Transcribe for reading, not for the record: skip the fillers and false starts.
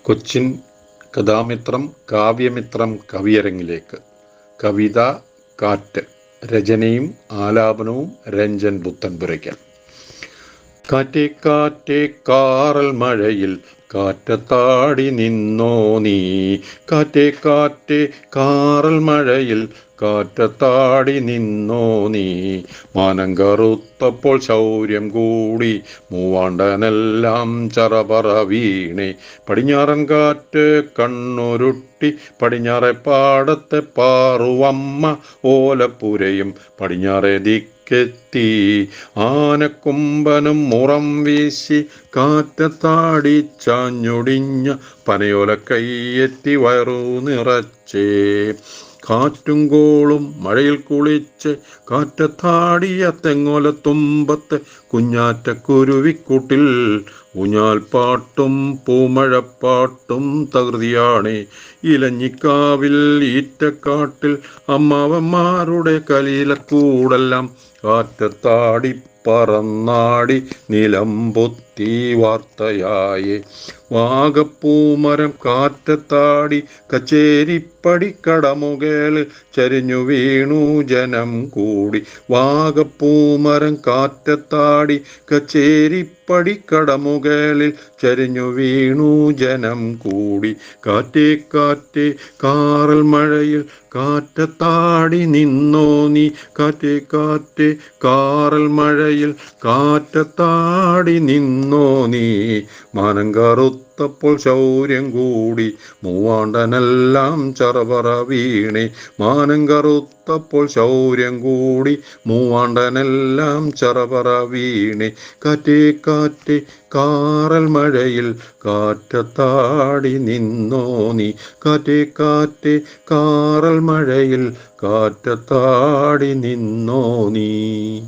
കൊച്ചിൻ കഥാമിത്രം കാവ്യമിത്രം കവിയരങ്ങിലേക്ക്. കവിത കാറ്റ്. രചനയും ആലാപനവും രഞ്ജൻ പുത്തൻപുരയ്ക്കൽ. കാറ്റേ കാറ്റേ കാറൽ മഴയിൽ കാറ്റത്താടി നിന്നോ നീ. കാറ്റേ കാറ്റേ കാറൽ മഴയിൽ കാറ്റത്താടി നിന്നോ നീ. മാനം കറുത്തപ്പോൾ ശൗര്യം കൂടി മൂവാണ്ടനെല്ലാം ചറപറ വീണേ. പടിഞ്ഞാറൻ കാറ്റ് കണ്ണുരുട്ടി പടിഞ്ഞാറെ പാടത്തെ പാറുവമ്മ ഓലപ്പുരയും പടിഞ്ഞാറെ ദിക്കെത്തി. ആനക്കൊമ്പനും മുറം വീശി കാറ്റത്താടി ചാഞ്ഞൊടിഞ്ഞ പനയോല കൈയെത്തി വയറു നിറച്ചേ. കാറ്റും കോളും മഴയിൽ കുളിച്ച് കാറ്റത്താടിയ തെങ്ങോല തുമ്പത്തെ കുഞ്ഞാറ്റക്കുരുവിക്കൂട്ടിൽ ഊഞ്ഞാൽപ്പാട്ടും പൂമഴപ്പാട്ടും തകൃതിയാണേ. ഇലഞ്ഞിക്കാവിൽ ഈറ്റക്കാട്ടിൽ അമ്മാവന്മാരുടെ കലീലക്കൂടെല്ലാം കാറ്റത്താടി പറന്നാടി നിലം പൊത്തി വാർത്തയായേ. വാഗപ്പൂമരം കാറ്റത്താടി കച്ചേരിപ്പടിക്കടമുകളിൽ ചരിഞ്ഞു വീണു ജനം കൂടി. വാഗപ്പൂമരം കാറ്റത്താടി കച്ചേരിപ്പടിക്കടമുകളിൽ ചരിഞ്ഞു വീണു ജനം കൂടി. കാറ്റേ കാറ്റേ കാറൽ മഴയിൽ കാറ്റത്താടി നിന്നോ നീ. കാറ്റേ കാറ്റേ കാറൽ മഴയിൽ കാറ്റത്താടി നിന്നോ നീ. മാനം കറുത്തപ്പോൾ ശൗര്യം കൂടി മൂവാണ്ടനെല്ലാം ചറപറ വീണേ. മാനം കറുത്തപ്പോൾ ശൗര്യം കൂടി മൂവാണ്ടനെല്ലാം ചറപറ വീണേ. കാറ്റേ കാറ്റേ കാറൽ മഴയിൽ കാറ്റത്താടി നിന്നോ നീ. കാറ്റേ കാറ്റേ കാറൽ മഴയിൽ കാറ്റത്താടി നിന്നോ നീ.